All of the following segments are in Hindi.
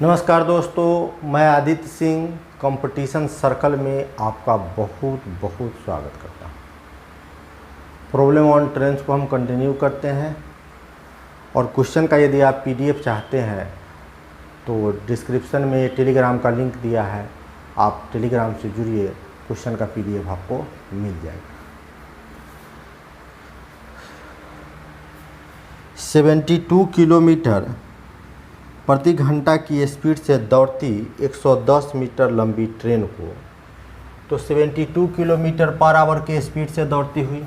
नमस्कार दोस्तों, मैं आदित्य सिंह कंपटीशन सर्कल में आपका बहुत बहुत स्वागत करता हूँ। प्रॉब्लम ऑन ट्रेंस को हम कंटिन्यू करते हैं और क्वेश्चन का यदि आप पीडीएफ चाहते हैं तो डिस्क्रिप्शन में टेलीग्राम का लिंक दिया है, आप टेलीग्राम से जुड़िए, क्वेश्चन का पीडीएफ आपको मिल जाएगा। 72 किलोमीटर प्रति घंटा की स्पीड से दौड़ती 110 मीटर लंबी ट्रेन को, तो 72 किलोमीटर पर आवर के स्पीड से दौड़ती हुई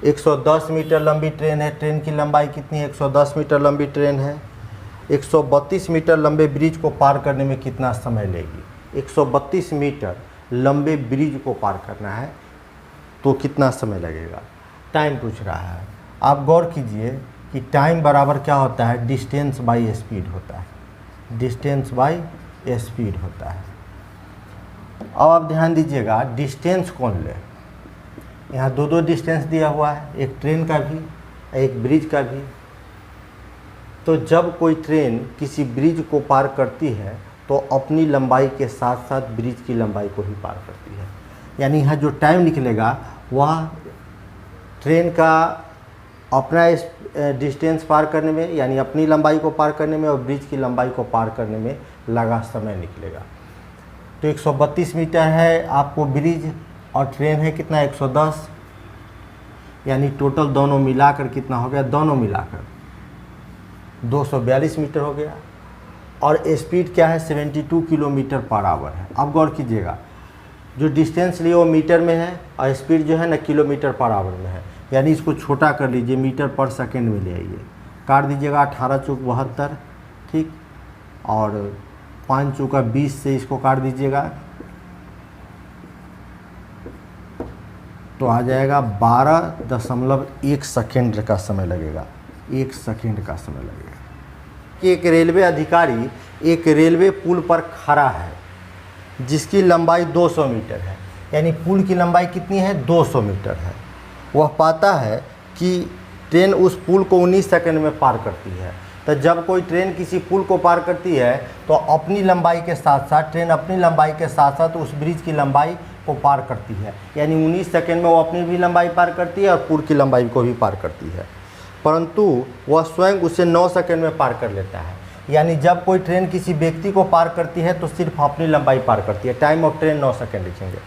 110 मीटर लंबी ट्रेन है। ट्रेन की लंबाई कितनी है? 110 मीटर लंबी ट्रेन है। 132 मीटर लंबे ब्रिज को पार करने में कितना समय लेगी? 132 मीटर लंबे ब्रिज को पार करना है तो कितना समय लगेगा? टाइम पूछ रहा है। आप गौर कीजिए कि टाइम बराबर क्या होता है? डिस्टेंस बाई स्पीड होता है। डिस्टेंस बाई स्पीड होता है। अब आप ध्यान दीजिएगा, डिस्टेंस कौन ले? यहाँ दो डिस्टेंस दिया हुआ है, एक ट्रेन का भी एक ब्रिज का भी। तो जब कोई ट्रेन किसी ब्रिज को पार करती है तो अपनी लंबाई के साथ साथ ब्रिज की लंबाई को ही पार करती है। यानी यहाँ जो टाइम निकलेगा वह ट्रेन का अपना डिस्टेंस पार करने में, यानी अपनी लंबाई को पार करने में, और ब्रिज की लंबाई को पार करने में लगा समय निकलेगा। तो 132 मीटर है आपको ब्रिज और ट्रेन है कितना? 110, यानी टोटल दोनों मिलाकर कितना हो गया? दोनों मिलाकर 242 मीटर हो गया। और स्पीड क्या है? 72 किलोमीटर पर आवर है। अब गौर कीजिएगा, जो डिस्टेंस लिए वो मीटर में है और स्पीड जो है ना किलोमीटर पर आवर में है। यानी इसको छोटा कर लीजिए, मीटर पर सेकंड में ले आइए, काट दीजिएगा 18 चौक 72, ठीक, और 5 चौका 20 से इसको काट दीजिएगा तो आ जाएगा 12.1 सेकेंड का समय लगेगा। 1 सेकेंड का समय लगेगा कि एक रेलवे अधिकारी एक रेलवे पुल पर खड़ा है जिसकी लंबाई 200 मीटर है। यानी पुल की लंबाई कितनी है? 200 मीटर है। वह पाता है कि ट्रेन उस पुल को 19 सेकंड में पार करती है। तो जब कोई ट्रेन किसी पुल को पार करती है तो अपनी लंबाई के साथ साथ ट्रेन अपनी लंबाई के साथ साथ उस ब्रिज की लंबाई को पार करती है। यानी 19 सेकंड में वो अपनी भी लंबाई पार करती है और पुल की लंबाई को भी पार करती है, परंतु वह स्वयं उसे 9 सेकंड में पार कर लेता है। यानी जब कोई ट्रेन किसी व्यक्ति को पार करती है तो सिर्फ अपनी लंबाई पार करती है। टाइम ऑफ ट्रेन 9 सेकंड लिखेंगे।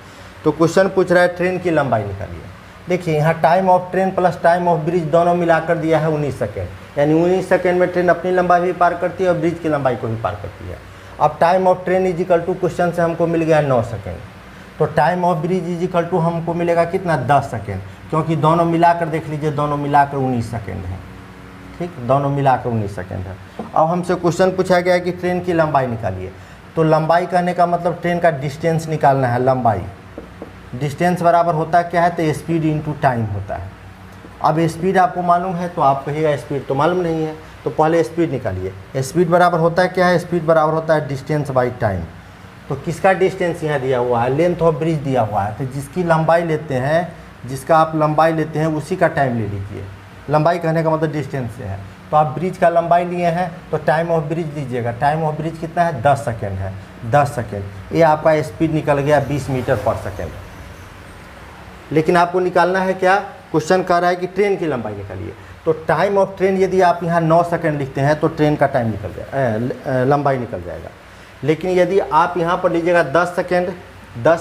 तो क्वेश्चन पूछ रहा है ट्रेन की लंबाई निकालिए। देखिए यहाँ time of train plus time of bridge दोनों मिलाकर दिया है 19 सेकेंड। यानी 19 सेकेंड में ट्रेन अपनी लंबाई भी पार करती है और ब्रिज की लंबाई को भी पार करती है। अब time of train is equal to, question से हमको मिल गया 9 सेकेंड, तो time of bridge is equal to हमको मिलेगा कितना? 10 सेकेंड, क्योंकि दोनों मिलाकर देख लीजिए, दोनों मिलाकर 19 सेकेंड है, ठीक, दोनों मिलाकर 19 सेकेंड है। अब हमसे क्वेश्चन पूछा गया कि ट्रेन की लंबाई निकालिए। तो लंबाई कहने का मतलब ट्रेन का डिस्टेंस निकालना है। लंबाई डिस्टेंस बराबर होता है क्या है? तो स्पीड इंटू टाइम होता है। अब स्पीड आपको मालूम है तो आप कहिएगा स्पीड तो मालूम नहीं है, तो पहले स्पीड निकालिए। स्पीड बराबर होता है क्या है? स्पीड बराबर होता है डिस्टेंस बाई टाइम। तो किसका डिस्टेंस यहाँ दिया हुआ है? लेंथ ऑफ ब्रिज दिया हुआ है। तो जिसकी लंबाई लेते हैं, जिसका आप लंबाई लेते हैं उसी का टाइम ले लीजिए। लंबाई कहने का मतलब डिस्टेंस से है। तो आप ब्रिज का लंबाई लिए हैं तो टाइम ऑफ ब्रिज लीजिएगा। टाइम ऑफ ब्रिज कितना है? 10 सेकेंड है। 10 सेकेंड, ये आपका स्पीड निकल गया 20 मीटर पर सेकेंड। लेकिन आपको निकालना है क्या? क्वेश्चन कह रहा है कि ट्रेन की लंबाई निकालिए। तो टाइम ऑफ ट्रेन यदि आप यहाँ 9 सेकंड लिखते हैं तो ट्रेन का टाइम निकल जाएगा, लंबाई निकल जाएगा। लेकिन यदि आप यहाँ पर लीजिएगा 10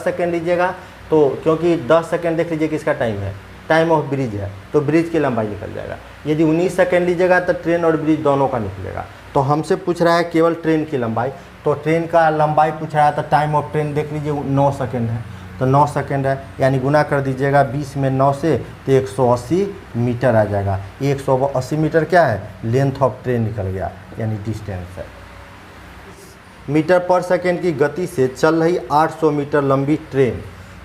सेकंड लीजिएगा, तो क्योंकि 10 सेकंड देख लीजिए किसका टाइम है? टाइम ऑफ ब्रिज है, तो ब्रिज की लंबाई निकल जाएगा। यदि 19 सेकंड लीजिएगा तो ट्रेन और ब्रिज दोनों का निकलेगा। तो हमसे पूछ रहा है केवल ट्रेन की लंबाई, तो ट्रेन का लंबाई पूछ रहा है तो टाइम ऑफ ट्रेन देख लीजिए 9 सेकंड है, तो 9 सेकंड है, यानी गुना कर दीजिएगा 20 में 9 से, तो 180 मीटर आ जाएगा। 180 मीटर क्या है? लेंथ ऑफ ट्रेन निकल गया, यानी डिस्टेंस है। मीटर पर सेकंड की गति से चल रही 800 मीटर लंबी ट्रेन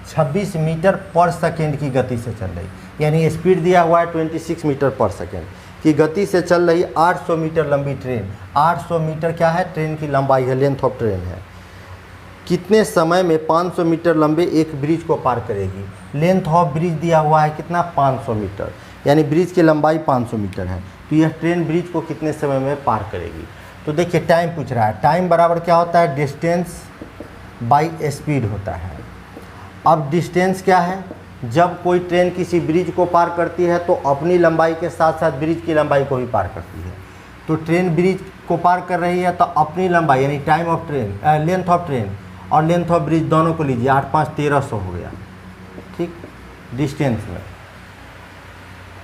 26 मीटर पर सेकंड की गति से चल रही, यानी स्पीड दिया हुआ है 26 मीटर पर सेकंड की गति से चल रही 800 मीटर लंबी ट्रेन। 800 मीटर क्या है? ट्रेन की लंबाई है, लेंथ ऑफ ट्रेन है। कितने समय में 500 मीटर लंबे एक ब्रिज को पार करेगी? लेंथ ऑफ ब्रिज दिया हुआ है कितना? 500 मीटर, यानी ब्रिज की लंबाई 500 मीटर है। तो यह ट्रेन ब्रिज को कितने समय में पार करेगी? तो देखिए टाइम पूछ रहा है, टाइम बराबर क्या होता है, डिस्टेंस बाई स्पीड होता है। अब डिस्टेंस क्या है, जब कोई ट्रेन किसी ब्रिज को पार करती है तो अपनी लंबाई के साथ साथ ब्रिज की लंबाई को भी पार करती है। तो ट्रेन ब्रिज को पार कर रही है तो अपनी लंबाई यानी time of train, length of train और लेंथ ऑफ ब्रिज दोनों को लीजिए, 8 5 1300 हो गया, ठीक, डिस्टेंस में।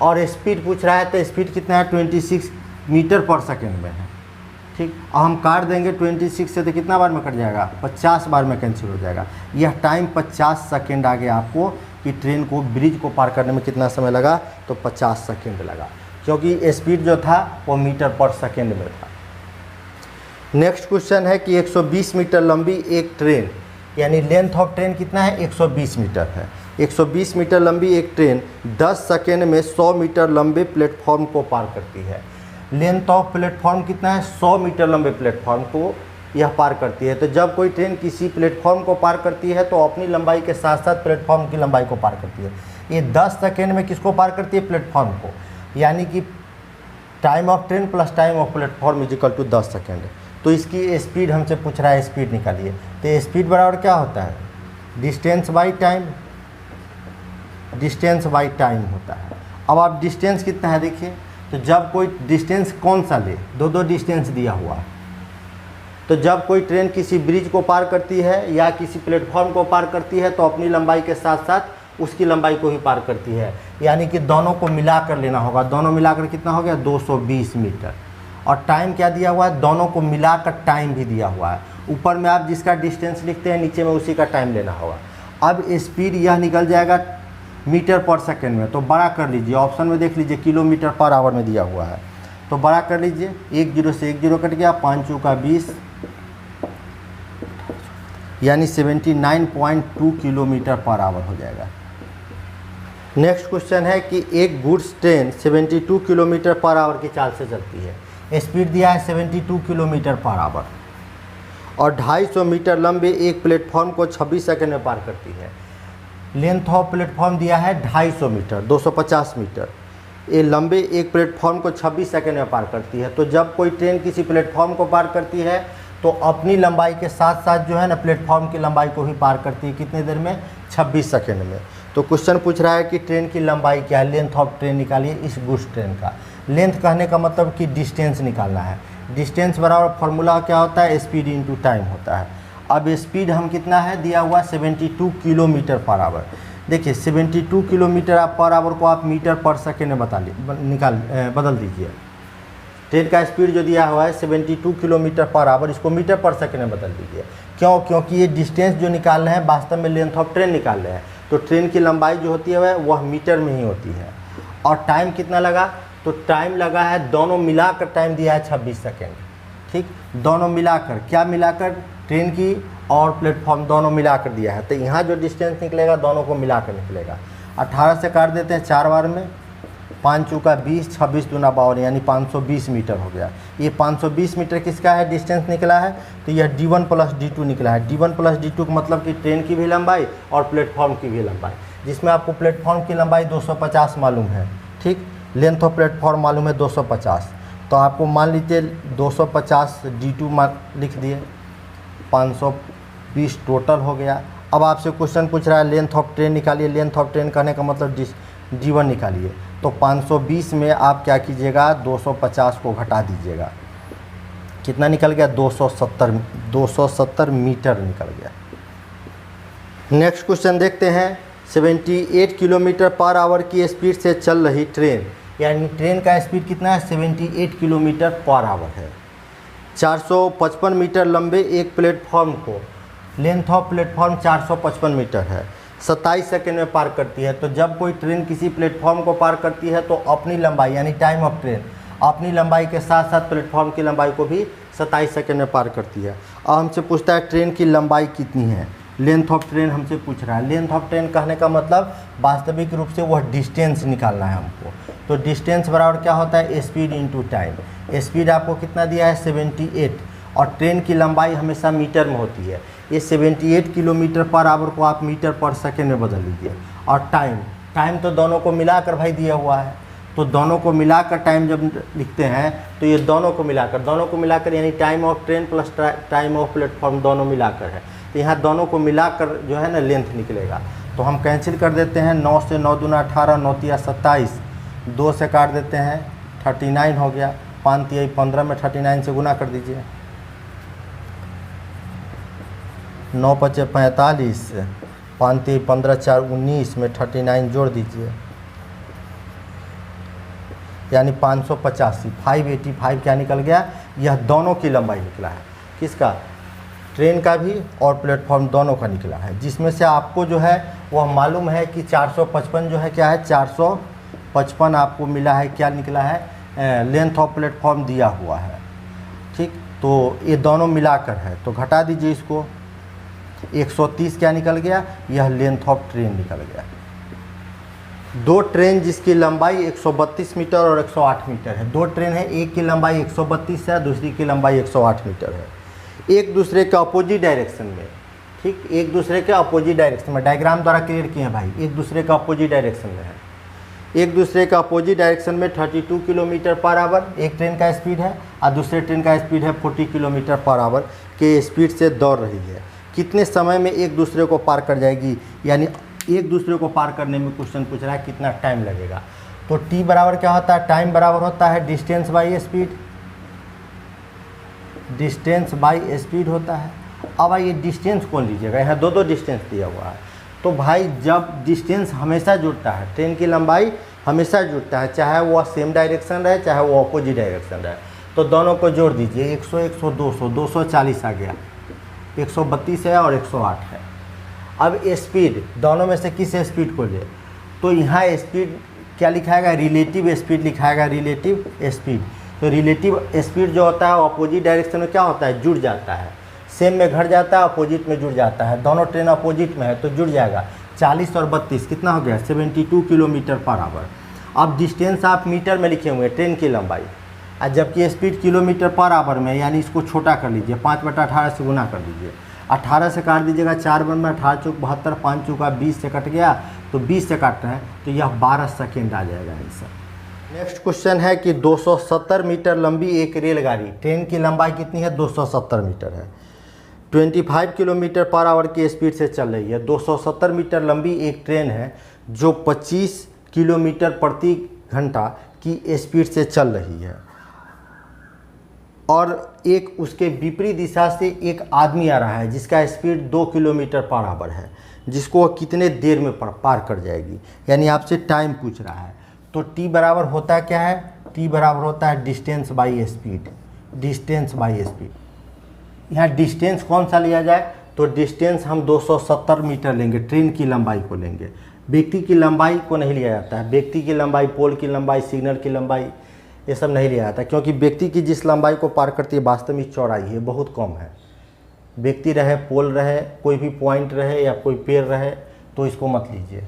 और स्पीड पूछ रहा है तो स्पीड कितना है, 26 मीटर पर सेकेंड में है, ठीक। अब हम काट देंगे 26 से तो कितना बार में कट जाएगा, 50 बार में कैंसिल हो जाएगा। यह टाइम 50 सेकेंड आ गया आपको कि ट्रेन को ब्रिज को पार करने में कितना समय लगा, तो 50 सेकेंड लगा, क्योंकि स्पीड जो था वो मीटर पर सेकेंड में था। नेक्स्ट क्वेश्चन है कि 120 मीटर लंबी एक ट्रेन, यानी लेंथ ऑफ ट्रेन कितना है, 120 मीटर है। 120 मीटर लंबी एक ट्रेन 10 सेकेंड में 100 मीटर लंबे प्लेटफॉर्म को पार करती है। लेंथ ऑफ प्लेटफॉर्म कितना है, 100 मीटर लंबे प्लेटफॉर्म को यह पार करती है। तो जब कोई ट्रेन किसी प्लेटफॉर्म को पार करती है तो अपनी लंबाई के साथ साथ प्लेटफॉर्म की लंबाई को पार करती है। ये 10 सेकेंड में किसको पार करती है, प्लेटफॉर्म को, यानी कि time of train plus time of platform is equal to 10 second. तो इसकी स्पीड हमसे पूछ रहा है, स्पीड निकालिए। तो स्पीड बराबर क्या होता है, distance by time, distance by time होता है। अब आप डिस्टेंस कितना है देखिए, तो जब कोई डिस्टेंस कौन सा ले, दो डिस्टेंस दिया हुआ है। तो जब कोई ट्रेन किसी ब्रिज को पार करती है या किसी प्लेटफॉर्म को पार करती है तो अपनी लंबाई के साथ साथ उसकी लंबाई को ही पार करती है, यानी कि दोनों को मिलाकर लेना होगा। दोनों मिलाकर कितना हो गया, 220 मीटर। और टाइम क्या दिया हुआ है, दोनों को मिलाकर टाइम भी दिया हुआ है। ऊपर में आप जिसका डिस्टेंस लिखते हैं नीचे में उसी का टाइम लेना होगा। अब स्पीड यह निकल जाएगा मीटर पर सेकेंड में, तो बड़ा कर लीजिए, ऑप्शन में देख लीजिए किलोमीटर पर आवर में दिया हुआ है, तो बड़ा कर लीजिए। 1 0 से 1 0 कट गया, 5 चौका 20, यानी 79.2 किलोमीटर पर आवर हो जाएगा। नेक्स्ट क्वेश्चन है कि एक goods train 72 kilometre per hour की चाल से चलती है। स्पीड दिया है 72 किलोमीटर पर आवर और 250 मीटर लंबे एक प्लेटफॉर्म को 26 सेकंड में पार करती है। लेंथ ऑफ प्लेटफॉर्म दिया है 250 मीटर, 250 मीटर। ये लंबे एक प्लेटफॉर्म को 26 सेकंड में पार करती है। तो जब कोई ट्रेन किसी प्लेटफॉर्म को पार करती है तो अपनी लंबाई के साथ साथ जो है ना प्लेटफॉर्म की लंबाई को ही पार करती है, कितने देर में, 26 सेकंड में। तो क्वेश्चन पूछ रहा है कि ट्रेन की लंबाई क्या है, लेंथ ऑफ ट्रेन निकालिए इस गुड्स ट्रेन का। लेंथ कहने का मतलब कि डिस्टेंस निकालना है। डिस्टेंस बराबर फार्मूला क्या होता है, स्पीड इंटू टाइम होता है। अब स्पीड हम कितना है दिया हुआ, 72 किलोमीटर पर आवर। देखिए 72 किलोमीटर पर आवर को आप मीटर पर सेकेंड में बदल दीजिए। ट्रेन का स्पीड जो दिया हुआ है 72 किलोमीटर पर आवर, इसको मीटर पर सेकेंड में बदल दीजिए। क्यों, क्योंकि ये डिस्टेंस जो निकाल रहे हैं वास्तव में लेंथ ऑफ ट्रेन निकाल रहे हैं। तो ट्रेन की लंबाई जो होती है वह मीटर में ही होती है। और टाइम कितना लगा, तो टाइम लगा है, दोनों मिलाकर टाइम दिया है 26 सेकेंड, ठीक। दोनों मिलाकर, क्या मिलाकर, ट्रेन की और प्लेटफॉर्म दोनों मिलाकर दिया है। तो यहाँ जो डिस्टेंस निकलेगा दोनों को मिलाकर निकलेगा। 18 से काट देते हैं 4 बार में, 5 चौका 20, 26 दूना 52, यानी 520 मीटर हो गया। ये 520 मीटर किसका है, डिस्टेंस निकला है। तो यह D1 प्लस D2 निकला है। D1 प्लस D2 का मतलब कि ट्रेन की भी लंबाई और प्लेटफॉर्म की भी लंबाई, जिसमें आपको प्लेटफॉर्म की लंबाई 250 मालूम है, ठीक। लेंथ ऑफ प्लेटफॉर्म मालूम है 250। तो आपको मान लीजिए 250 D2 लिख दिए, 520 टोटल हो गया। अब आपसे क्वेश्चन पूछ रहा है लेंथ ऑफ ट्रेन निकालिए। लेंथ ऑफ ट्रेन कहने का मतलब D1 निकालिए। तो 520 में आप क्या कीजिएगा, 250 को घटा दीजिएगा, कितना निकल गया, 270 मीटर निकल गया। नेक्स्ट क्वेश्चन देखते हैं। 78 किलोमीटर पर आवर की स्पीड से चल रही ट्रेन, यानी ट्रेन का स्पीड कितना है, 78 किलोमीटर पर आवर है। 455 मीटर लंबे एक प्लेटफॉर्म को, लेंथ ऑफ प्लेटफॉर्म 455 मीटर है, 27 सेकेंड में पार करती है। तो जब कोई ट्रेन किसी प्लेटफॉर्म को पार करती है तो अपनी लंबाई यानी टाइम ऑफ ट्रेन, अपनी लंबाई के साथ साथ प्लेटफॉर्म की लंबाई को भी 27 सेकेंड में पार करती है। अब हमसे पूछता है ट्रेन की लंबाई कितनी है, लेंथ ऑफ ट्रेन हमसे पूछ रहा है। लेंथ ऑफ ट्रेन कहने का मतलब वास्तविक रूप से वह डिस्टेंस निकालना है हमको। तो डिस्टेंस बराबर क्या होता है, स्पीड इंटू टाइम। स्पीड आपको कितना दिया है, 78, और ट्रेन की लंबाई हमेशा मीटर में होती है। ये 78 किलोमीटर पर आवर को आप मीटर पर सेकेंड में बदल लीजिए। और टाइम तो दोनों को मिलाकर भाई दिया हुआ है, तो दोनों को मिलाकर टाइम जब लिखते हैं तो ये दोनों को मिलाकर यानी time of train plus time of platform दोनों मिलाकर है। तो यहाँ दोनों को मिलाकर जो है ना लेंथ निकलेगा। तो हम कैंसिल कर देते हैं, 9 से 9 दूना 18, 9 तिया 27, 2 से काट देते हैं 39 हो गया, 5 तिया 15 में 39 से गुना कर दीजिए, 9 पचे 45, 5 तिया 15 4 19 में 39 जोड़ दीजिए, यानी 585, 585 क्या निकल गया? यह दोनों की लंबाई निकला है। किसका? ट्रेन का भी और प्लेटफॉर्म दोनों का निकला है, जिसमें से आपको जो है वह मालूम है कि 455 जो है क्या है, 455 आपको मिला है, क्या निकला है? लेंथ ऑफ प्लेटफॉर्म दिया हुआ है। ठीक, तो ये दोनों मिलाकर है, तो घटा दीजिए इसको, 130 क्या निकल गया? यह लेंथ ऑफ ट्रेन निकल गया। दो ट्रेन जिसकी लंबाई 132 मीटर और 108 मीटर है, दो ट्रेन है, एक की लंबाई 132 है, दूसरी की लंबाई 108 मीटर है, एक दूसरे के अपोजिट डायरेक्शन में। ठीक, एक दूसरे के अपोजिट डायरेक्शन में, डायग्राम द्वारा क्लियर किए हैं भाई, एक दूसरे का अपोजिट डायरेक्शन में है। एक दूसरे का अपोजिट डायरेक्शन में 32 किलोमीटर पर आवर एक ट्रेन का स्पीड है और दूसरे ट्रेन का स्पीड है 40 किलोमीटर पर आवर के स्पीड से दौड़ रही है। कितने समय में एक दूसरे को पार कर जाएगी? यानी एक दूसरे को पार करने में क्वेश्चन पूछ रहा है कितना टाइम लगेगा। तो टी बराबर क्या होता है? टाइम बराबर होता है distance by speed, distance by speed होता है। अब आइए डिस्टेंस कौन लीजिएगा, यहाँ दो डिस्टेंस दिया हुआ है। तो भाई जब डिस्टेंस हमेशा जुड़ता है, ट्रेन की लंबाई हमेशा जुड़ता है, चाहे वो सेम डायरेक्शन रहे चाहे वो अपोजिट डायरेक्शन रहे, तो दोनों को जोड़ दीजिए, 100 100 200 240 आ गया, 132 है और 108 है। अब स्पीड दोनों में से किस स्पीड को ले, तो यहाँ स्पीड क्या लिखाएगा? रिलेटिव स्पीड लिखाएगा, रिलेटिव स्पीड। तो रिलेटिव स्पीड जो होता है वो अपोजिट डायरेक्शन में क्या होता है? जुड़ जाता है, सेम में घट जाता है, अपोजिट में जुड़ जाता है। दोनों ट्रेन अपोजिट में है तो जुड़ जाएगा। 40 और 32 कितना हो गया? 72 किलोमीटर पर आवर। अब डिस्टेंस आप मीटर में लिखे हुए हैं, ट्रेन की लंबाई, और जबकि स्पीड किलोमीटर पर आवर में, यानी इसको छोटा कर लीजिए, 5/18 से गुना कर दीजिए, 18 से काट दीजिएगा, 4 में 18 चौक 72, 5 चौका 20 से कट गया, तो 20 से काट रहे हैं तो यह 12 सेकेंड आ जाएगा आंसर। नेक्स्ट क्वेश्चन है कि 270 मीटर लंबी एक रेलगाड़ी, ट्रेन की लंबाई कितनी है? 270 मीटर है, 25 किलोमीटर पर आवर की स्पीड से चल रही है। 270 मीटर लंबी एक ट्रेन है जो 25 किलोमीटर प्रति घंटा की स्पीड से चल रही है, और एक उसके विपरीत दिशा से एक आदमी आ रहा है जिसका स्पीड 2 किलोमीटर पर आवर है, जिसको वह कितने देर में पार कर जाएगी, यानी आपसे टाइम पूछ रहा है। तो टी बराबर होता है क्या है? टी बराबर होता है distance by speed, distance by speed. यहाँ डिस्टेंस कौन सा लिया जाए? तो डिस्टेंस हम 270 मीटर लेंगे, ट्रेन की लंबाई को लेंगे, व्यक्ति की लंबाई को नहीं लिया जाता है। व्यक्ति की लंबाई, पोल की लंबाई, सिग्नल की लंबाई, ये सब नहीं लिया जाता, क्योंकि व्यक्ति की जिस लंबाई को पार करती है वास्तविक चौड़ाई है बहुत कम है। व्यक्ति रहे, पोल रहे, कोई भी पॉइंट रहे या कोई पेड़ रहे, तो इसको मत लीजिए।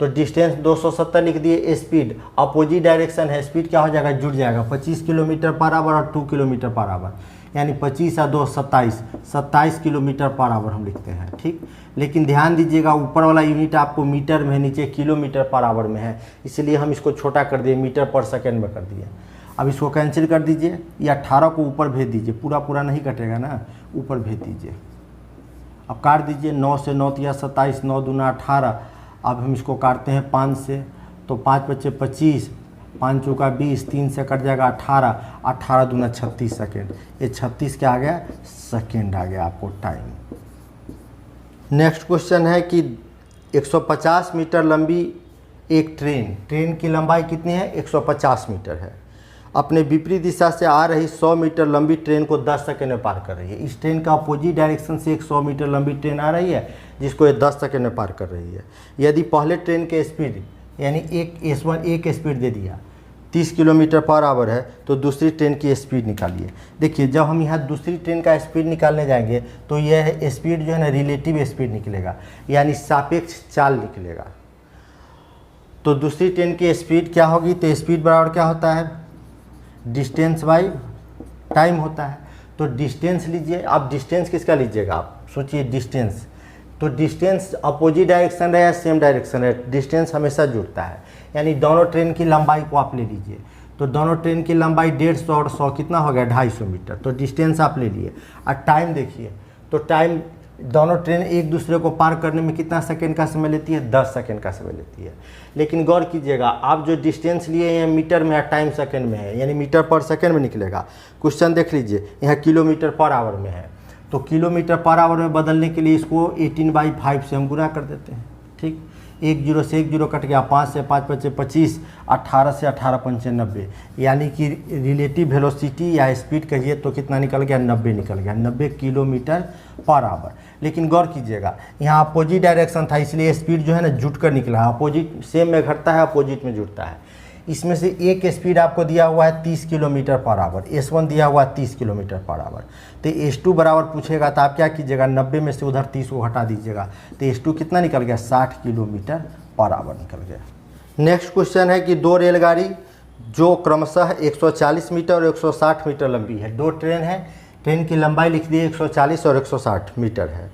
तो डिस्टेंस 270 लिख दिए। स्पीड अपोजिट डायरेक्शन है, स्पीड क्या हो जाएगा? जुड़ जाएगा, 25 किलोमीटर पर आवर और 2 किलोमीटर पर आवर, यानी 25 और 2 27 किलोमीटर पर आवर हम लिखते हैं। ठीक, लेकिन ध्यान दीजिएगा ऊपर वाला यूनिट आपको मीटर में है, नीचे किलोमीटर पर आवर में है, इसलिए हम इसको छोटा कर दिए, मीटर पर सेकेंड में कर दिए। अब इसको कैंसिल कर दीजिए, या 18 को ऊपर भेज दीजिए, पूरा नहीं कटेगा ना, ऊपर भेज दीजिए। अब काट दीजिए, 9 से 9 या 27, 9 दूना 18। अब हम इसको काटते हैं 5 से, तो 5 बचे 25, 5 चौका 20, 3 से कट जाएगा 18, 18 दूना 36 सेकेंड, ये 36 क्या आ गया? सेकेंड आ गया आपको टाइम। नेक्स्ट क्वेश्चन है कि 150 मीटर लंबी एक ट्रेन की लंबाई कितनी है? 150 मीटर है, अपने विपरीत दिशा से आ रही 100 मीटर लंबी ट्रेन को 10 सेकेंड में पार कर रही है। इस ट्रेन का अपोजिट डायरेक्शन से एक 100 मीटर लंबी ट्रेन आ रही है जिसको ये 10 सेकेंड में पार कर रही है। यदि पहले ट्रेन के स्पीड यानी एक S1 एक स्पीड दे दिया 30 किलोमीटर पर आवर है, तो दूसरी ट्रेन की स्पीड निकालिए। देखिए जब हम यहाँ दूसरी ट्रेन का स्पीड निकालने जाएंगे तो यह स्पीड जो है ना रिलेटिव स्पीड निकलेगा, यानी सापेक्ष चाल निकलेगा। तो दूसरी ट्रेन की स्पीड क्या होगी? तो स्पीड बराबर क्या होता है? डिस्टेंस बाई टाइम होता है। तो डिस्टेंस लीजिए। अब डिस्टेंस किसका लीजिएगा? आप सोचिए डिस्टेंस, तो डिस्टेंस अपोजिट डायरेक्शन है या सेम डायरेक्शन है? डिस्टेंस हमेशा जुड़ता है, यानी दोनों ट्रेन की लंबाई को आप ले लीजिए। तो दोनों ट्रेन की लंबाई 150 और 100 कितना हो गया 250 मीटर। तो डिस्टेंस आप ले लिए। और टाइम देखिए, तो टाइम दोनों ट्रेन एक दूसरे को पार करने में कितना सेकंड का समय लेती है, 10 सेकंड का समय लेती है। लेकिन गौर कीजिएगा, आप जो डिस्टेंस लिए हैं मीटर में या टाइम सेकंड में है, यानी मीटर पर सेकंड में निकलेगा। क्वेश्चन देख लीजिए, यहाँ किलोमीटर पर आवर में है, तो किलोमीटर पर आवर में बदलने के लिए इसको 18/5 से हम गुना कर देते हैं। ठीक, 1 0 से 1 0 कट गया, 5 से 5 बचे 25, 18 से 18 पंचे 90, यानी कि रिलेटिव वेलोसिटी या स्पीड कहिए तो कितना निकल गया, 90 निकल गया, 90 किलोमीटर पर आवर। लेकिन गौर कीजिएगा, यहाँ अपोजिट डायरेक्शन था, इसलिए स्पीड जो है ना जुट कर निकला। अपोजिट सेम में घटता है, अपोजिट में जुटता है। इसमें से एक स्पीड आपको दिया हुआ है 30 किलोमीटर पर आवर, S1 दिया हुआ है 30 किलोमीटर पर आवर। तो S2 बराबर पूछेगा तो आप क्या कीजिएगा, 90 में से उधर 30 को हटा दीजिएगा, तो S2 कितना निकल गया, 60 किलोमीटर पर आवर निकल गया। नेक्स्ट क्वेश्चन है कि दो रेलगाड़ी जो क्रमशः 140 मीटर और 160 मीटर लंबी है। दो ट्रेन है, ट्रेन की लंबाई लिख दी 140 और 160 मीटर है।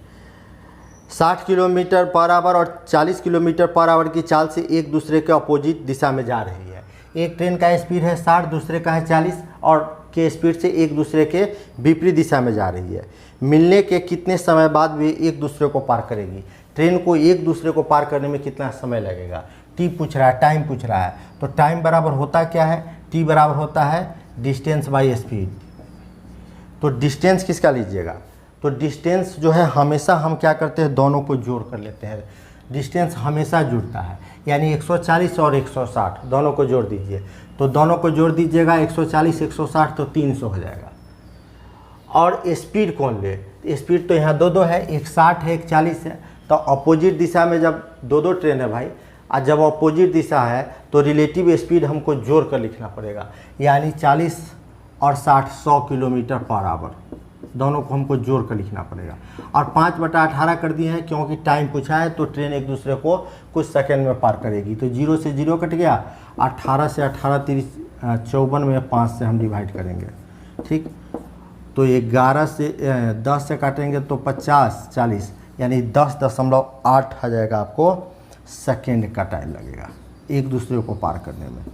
60 किलोमीटर पर आवर और 40 किलोमीटर पर आवर की चाल से एक दूसरे के अपोजिट दिशा में जा रही है। एक ट्रेन का स्पीड है 60, दूसरे का है 40 और के स्पीड से एक दूसरे के विपरीत दिशा में जा रही है। मिलने के कितने समय बाद वे एक दूसरे को पार करेगी। ट्रेन को एक दूसरे को पार करने में कितना समय लगेगा, टी पूछ रहा है, टाइम पूछ रहा है। तो टाइम बराबर होता क्या है, टी बराबर होता है डिस्टेंस बाई स्पीड। तो डिस्टेंस किसका लीजिएगा, तो डिस्टेंस जो है हमेशा हम क्या करते हैं, दोनों को जोड़ कर लेते हैं। डिस्टेंस हमेशा जुड़ता है, यानी 140 और 160 दोनों को जोड़ दीजिए। तो दोनों को जोड़ दीजिएगा, 140 160 तो 300 हो जाएगा। और स्पीड कौन ले, स्पीड तो यहाँ दो है, एक 60 है एक 40 है। तो अपोजिट दिशा में जब दो ट्रेन है भाई, और जब अपोजिट दिशा है तो रिलेटिव स्पीड हमको जोड़ कर लिखना पड़ेगा, यानी 40 और 60 100 किलोमीटर पर आवर, दोनों को हमको जोड़ कर लिखना पड़ेगा। और 5/18 कर दिए हैं क्योंकि टाइम पूछा है, तो ट्रेन एक दूसरे को कुछ सेकंड में पार करेगी। तो 0 से 0 कट गया, 18 से 18 30 54 में 5 से हम डिवाइड करेंगे। ठीक, तो 11 से 10 से काटेंगे तो 50 40, यानी 10.8 आ जाएगा आपको सेकेंड का टाइम लगेगा एक दूसरे को पार करने में।